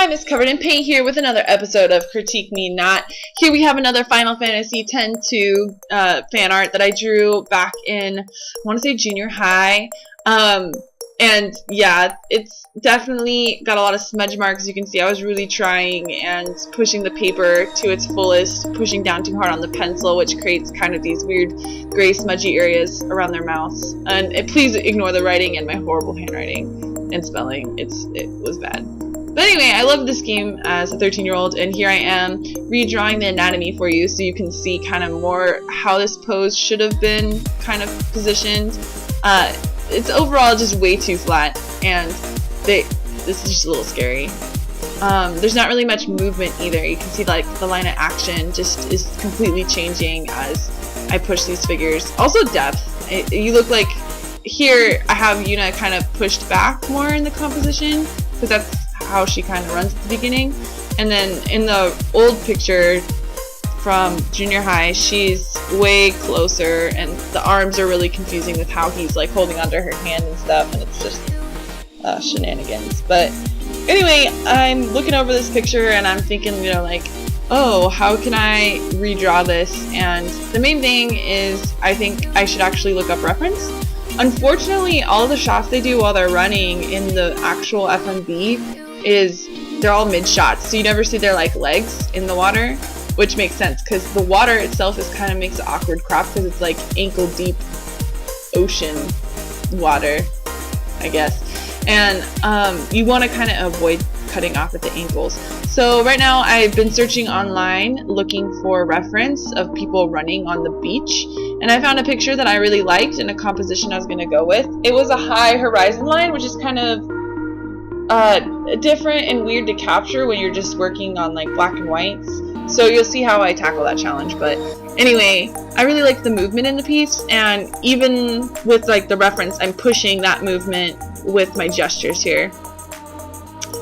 Hi, Misscoveredinpaint here with another episode of Critique Me Not. Here we have another Final Fantasy X-2 fan art that I drew back in, I want to say junior high. And yeah, it's definitely got a lot of smudge marks. You can see I was really trying and pushing the paper to its fullest, pushing down too hard on the pencil, which creates kind of these weird gray smudgy areas around their mouths. And please ignore the writing and my horrible handwriting and spelling. It was bad. But anyway, I love this game as a 13-year-old, and here I am redrawing the anatomy for you so you can see kind of more how this pose should have been kind of positioned. It's overall just way too flat, and this is just a little scary. There's not really much movement either. You can see like the line of action just is completely changing as I push these figures. Also depth. You look like here I have Yuna kind of pushed back more in the composition because that's how she kind of runs at the beginning, and then in the old picture from junior high she's way closer and the arms are really confusing with how he's like holding onto her hand and stuff, and it's just shenanigans. But anyway, I'm looking over this picture and I'm thinking, you know, like, oh, how can I redraw this? And the main thing is I think I should actually look up reference. Unfortunately, all of the shots they do while they're running in the actual FMV they're all mid shots, so you never see their like legs in the water, which makes sense because the water itself is kind of makes an awkward crop because it's like ankle deep ocean water, I guess, and you want to kind of avoid cutting off at the ankles. So right now I've been searching online looking for reference of people running on the beach, and I found a picture that I really liked and a composition I was going to go with. It was a high horizon line, which is kind of different and weird to capture when you're just working on like black and whites. So you'll see how I tackle that challenge. But anyway, I really like the movement in the piece, and even with like the reference, I'm pushing that movement with my gestures here.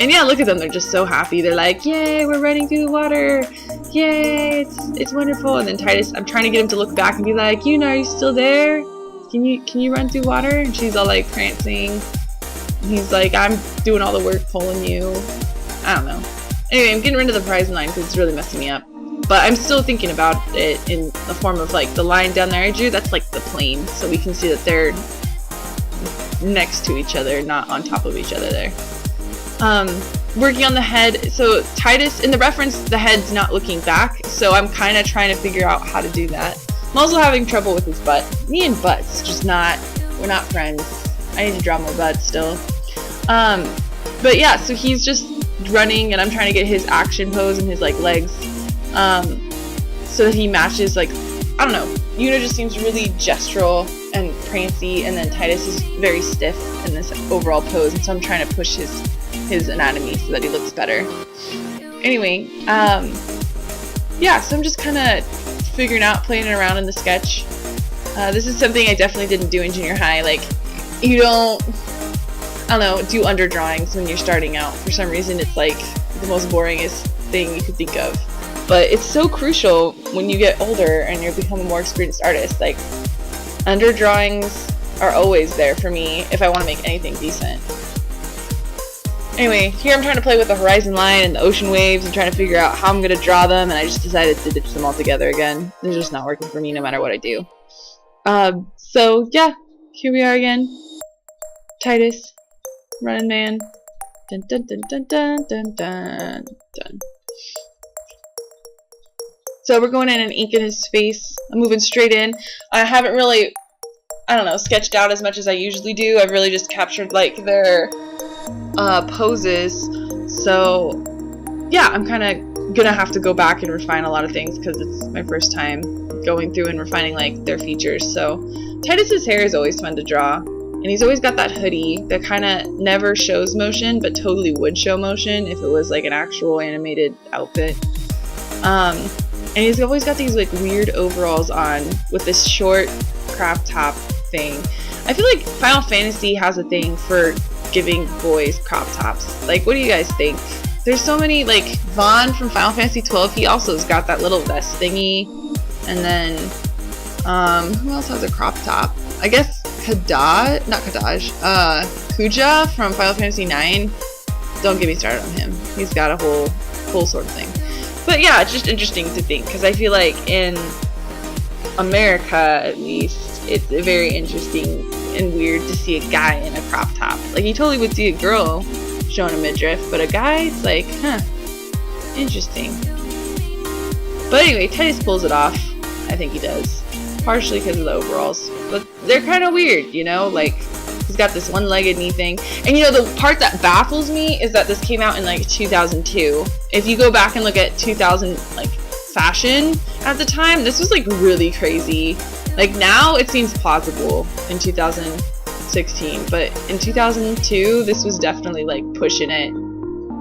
And yeah, look at them, they're just so happy. They're like, yay, we're running through the water, yay, it's wonderful. And then Tidus, I'm trying to get him to look back and be like, Yuna, are you still there? Can you run through water? And she's all like prancing. He's like, I'm doing all the work pulling you. I don't know. Anyway, I'm getting rid of the horizon line because it's really messing me up. But I'm still thinking about it in the form of like the line down there I drew. That's like the plane, so we can see that they're next to each other, not on top of each other there. Working on the head. So Tidus, in the reference, the head's not looking back, so I'm kind of trying to figure out how to do that. I'm also having trouble with his butt. Me and butts, just not, we're not friends. I need to draw more butts still. But yeah, so he's just running and I'm trying to get his action pose and his like legs so that he matches, like, I don't know, Yuna just seems really gestural and prancy, and then Tidus is very stiff in this overall pose, and so I'm trying to push his anatomy so that he looks better. Anyway, yeah, so I'm just kind of figuring out, playing around in the sketch. This is something I definitely didn't do in junior high. Like, you don't, I don't know, do under drawings when you're starting out. For some reason, it's like the most boringest thing you could think of. But it's so crucial when you get older and you become a more experienced artist. Like, under drawings are always there for me if I want to make anything decent. Anyway, here I'm trying to play with the horizon line and the ocean waves and trying to figure out how I'm going to draw them, and I just decided to ditch them all together again. They're just not working for me no matter what I do. So yeah, here we are again. Tidus, running man. Dun dun dun dun dun dun dun dun. So we're going in and inking his face. I'm moving straight in. I haven't really, I don't know, sketched out as much as I usually do. I've really just captured like their poses. So yeah, I'm kind of gonna have to go back and refine a lot of things because it's my first time going through and refining like their features. So Tidus's hair is always fun to draw, and he's always got that hoodie that kind of never shows motion but totally would show motion if it was like an actual animated outfit. And he's always got these like weird overalls on with this short crop top thing. I feel like Final Fantasy has a thing for giving boys crop tops. Like, what do you guys think? There's so many, like Vaughn from Final Fantasy 12, he also has got that little vest thingy. And then who else has a crop top? I guess Kuja from Final Fantasy 9. Don't get me started on him. He's got a whole sort of thing. But yeah, it's just interesting to think, because I feel like in America, at least, it's very interesting and weird to see a guy in a crop top. Like, you totally would see a girl showing a midriff, but a guy, it's like, huh, interesting. But anyway, Tidus pulls it off. I think he does. Partially because of the overalls. But they're kind of weird, you know? Like, he's got this one-legged knee thing. And you know, the part that baffles me is that this came out in like 2002. If you go back and look at 2000, like, fashion at the time, this was like really crazy. Like, now it seems plausible in 2016, but in 2002, this was definitely like pushing it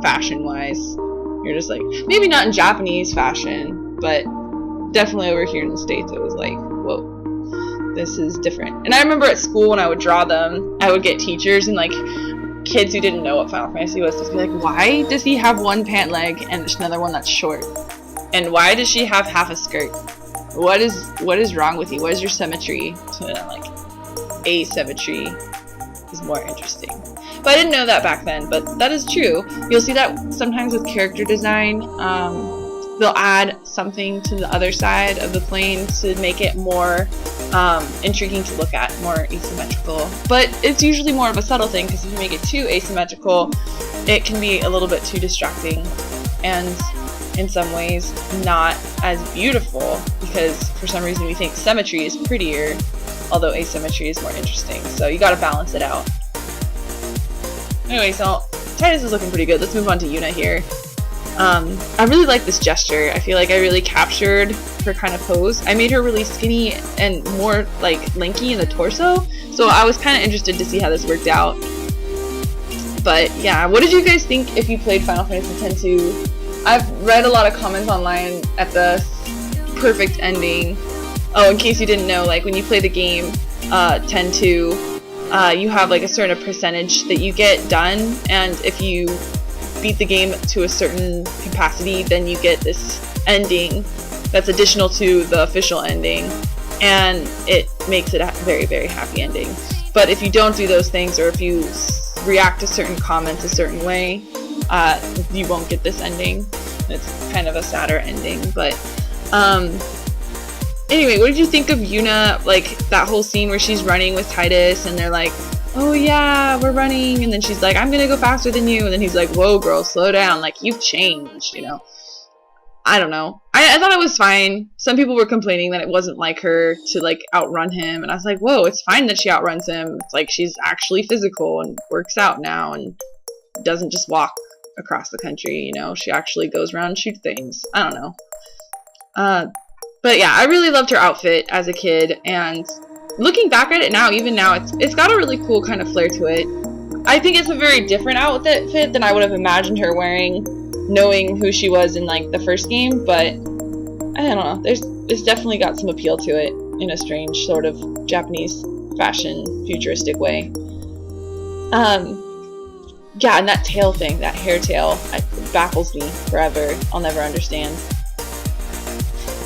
fashion-wise. You're just like, maybe not in Japanese fashion, but definitely over here in the States, it was like, whoa, this is different. And I remember at school when I would draw them, I would get teachers and like kids who didn't know what Final Fantasy was to be like, why does he have one pant leg and there's another one that's short? And why does she have half a skirt? What is wrong with you? What is your symmetry? To like, asymmetry is more interesting. But I didn't know that back then, but that is true. You'll see that sometimes with character design, they'll add something to the other side of the plane to make it more intriguing to look at, more asymmetrical. But it's usually more of a subtle thing, because if you make it too asymmetrical, it can be a little bit too distracting, and in some ways not as beautiful, because for some reason we think symmetry is prettier, although asymmetry is more interesting. So you gotta balance it out. Anyway, so Tidus is looking pretty good. Let's move on to Yuna here. I really like this gesture. I feel like I really captured her kind of pose. I made her really skinny and more like lanky in the torso, so I was kind of interested to see how this worked out. But yeah, what did you guys think if you played Final Fantasy X-2? I've read a lot of comments online at the perfect ending. Oh, in case you didn't know, like when you play the game 10-2, you have like a certain percentage that you get done, and if you beat the game to a certain capacity, then you get this ending that's additional to the official ending, and it makes it a very, very happy ending. But if you don't do those things, or if you react to certain comments a certain way, you won't get this ending. It's kind of a sadder ending, but anyway, what did you think of Yuna, like that whole scene where she's running with Tidus and they're like, oh yeah, we're running, and then she's like, I'm gonna go faster than you, and then he's like, whoa girl, slow down, like you've changed, you know? I don't know. I thought it was fine. Some people were complaining that it wasn't like her to like outrun him, and I was like, whoa, it's fine that she outruns him. It's like she's actually physical and works out now and doesn't just walk across the country, you know? She actually goes around and shoots things. I don't know. But yeah, I really loved her outfit as a kid, and looking back at it now, even now, it's got a really cool kind of flair to it. I think it's a very different outfit than I would have imagined her wearing, knowing who she was in like the first game, but I don't know, it's definitely got some appeal to it in a strange sort of Japanese fashion futuristic way. Yeah, and that tail thing, that hair tail, it baffles me forever. I'll never understand.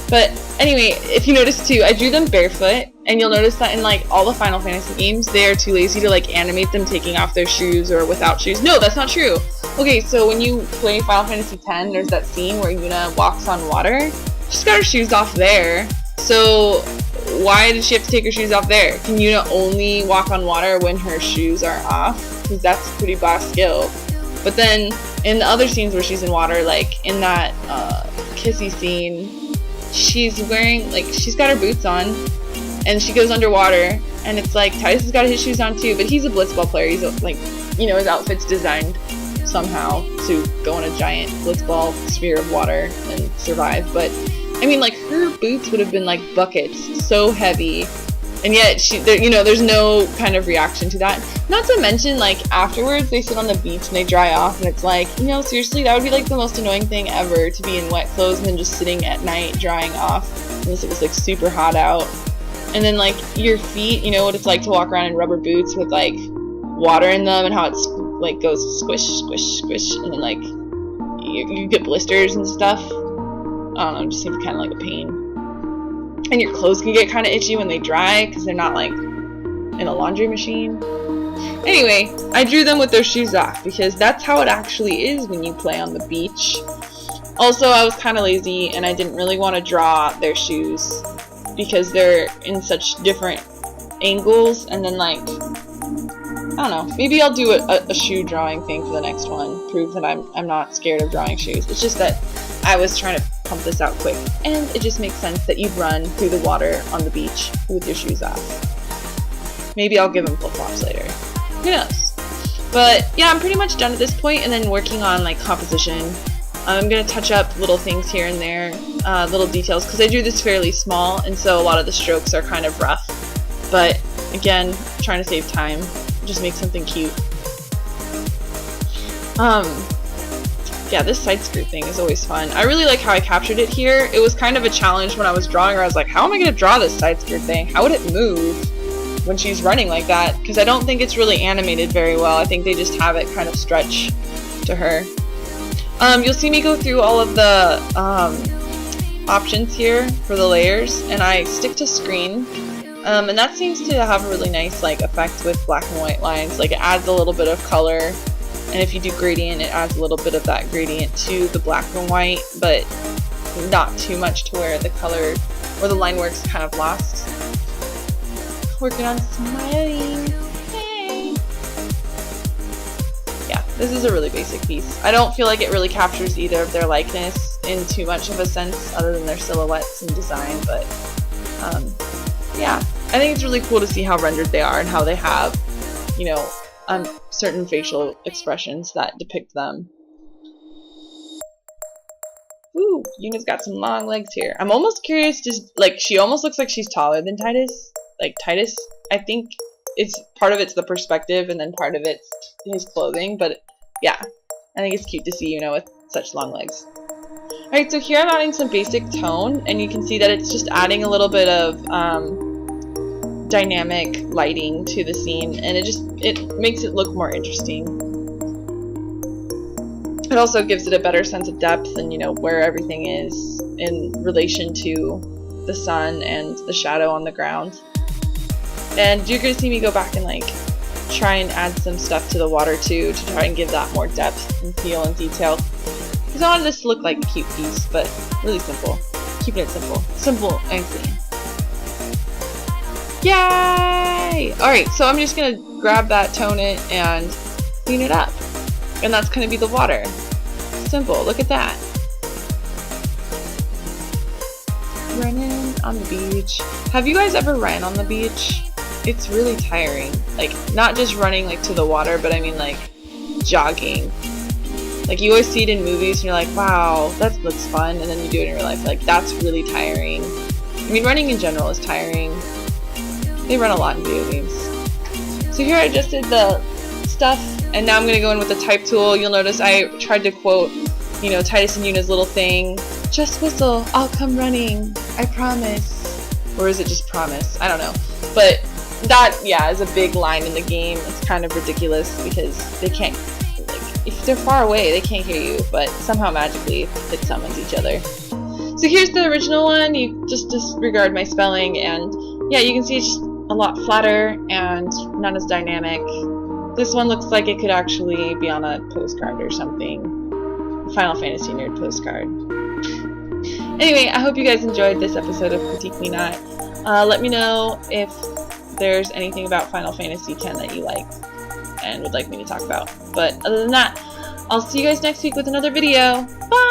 But anyway, if you notice too, I drew them barefoot, and you'll notice that in like all the Final Fantasy games, they are too lazy to like animate them taking off their shoes or without shoes. No, that's not true. Okay, so when you play Final Fantasy X, there's that scene where Yuna walks on water. She's got her shoes off there. So why did she have to take her shoes off there? Can Yuna only walk on water when her shoes are off? Because that's a pretty boss skill. But then in the other scenes where she's in water, like in that kissy scene, she's wearing, like, she's got her boots on, and she goes underwater, and it's like, Tidus has got his shoes on too, but he's a blitzball player. He's like, you know, his outfit's designed somehow to go in a giant blitzball sphere of water and survive. But I mean, like, her boots would have been like buckets, so heavy, and yet you know, there's no kind of reaction to that. Not to mention, like, afterwards they sit on the beach and they dry off, and it's like, you know, seriously, that would be like the most annoying thing ever, to be in wet clothes and then just sitting at night drying off, unless it was like super hot out. And then like your feet, you know what it's like to walk around in rubber boots with like water in them, and how it's like goes squish, squish, squish, and then like you get blisters and stuff. I don't know, it just seems kind of like a pain. And your clothes can get kind of itchy when they dry, because they're not like in a laundry machine. Anyway, I drew them with their shoes off because that's how it actually is when you play on the beach. Also, I was kind of lazy and I didn't really want to draw their shoes because they're in such different angles, and then like, I don't know, maybe I'll do a shoe drawing thing for the next one, prove that I'm not scared of drawing shoes. It's just that I was trying to pump this out quick, and it just makes sense that you'd run through the water on the beach with your shoes off. Maybe I'll give them flip-flops later. Who knows? But yeah, I'm pretty much done at this point, and then working on like composition. I'm gonna touch up little things here and there, little details, because I drew this fairly small, and so a lot of the strokes are kind of rough. But again, trying to save time, just make something cute. Yeah, this side skirt thing is always fun. I really like how I captured it here. It was kind of a challenge when I was drawing her. I was like, how am I gonna draw this side skirt thing? How would it move when she's running like that? Because I don't think it's really animated very well. I think they just have it kind of stretch to her. You'll see me go through all of the options here for the layers, and I stick to screen, and that seems to have a really nice like effect with black and white lines. Like, it adds a little bit of color, and if you do gradient, it adds a little bit of that gradient to the black and white, but not too much to where the color or the line work's kind of lost. Working on smiling. This is a really basic piece. I don't feel like it really captures either of their likeness in too much of a sense, other than their silhouettes and design, but yeah, I think it's really cool to see how rendered they are and how they have, you know, certain facial expressions that depict them. Ooh, Yuna's got some long legs here. I'm almost curious, just like, she almost looks like she's taller than Tidus. Like, Tidus, I think it's part of it's the perspective, and then part of it's his clothing, but yeah, I think it's cute to see Yuna with such long legs. Alright, so here I'm adding some basic tone, and you can see that it's just adding a little bit of dynamic lighting to the scene, and it makes it look more interesting. It also gives it a better sense of depth and, you know, where everything is in relation to the sun and the shadow on the ground. And you're going to see me go back and like try and add some stuff to the water too, to try and give that more depth and feel and detail. Because I wanted this to look like a cute piece, but really simple. Keeping it simple. Simple and clean. Yay! Alright, so I'm just going to grab that, tone it, and clean it up. And that's going to be the water. Simple. Look at that. Running on the beach. Have you guys ever ran on the beach? It's really tiring. Like, not just running like to the water, but I mean like jogging. Like, you always see it in movies and you're like, wow, that looks fun, and then you do it in real life. Like, that's really tiring. I mean, running in general is tiring. They run a lot in video games. So here I just did the stuff, and now I'm going to go in with the type tool. You'll notice I tried to quote, you know, Tidus and Yuna's little thing. Just whistle, I'll come running, I promise. Or is it just promise? I don't know. But that, yeah, is a big line in the game. It's kind of ridiculous because they can't, like, if they're far away, they can't hear you, but somehow magically it summons each other. So here's the original one. You just disregard my spelling, and yeah, you can see it's just a lot flatter and not as dynamic. This one looks like it could actually be on a postcard or something. A Final Fantasy nerd postcard. Anyway, I hope you guys enjoyed this episode of Critique Me Not. Let me know if there's anything about Final Fantasy X that you like and would like me to talk about. But other than that, I'll see you guys next week with another video. Bye!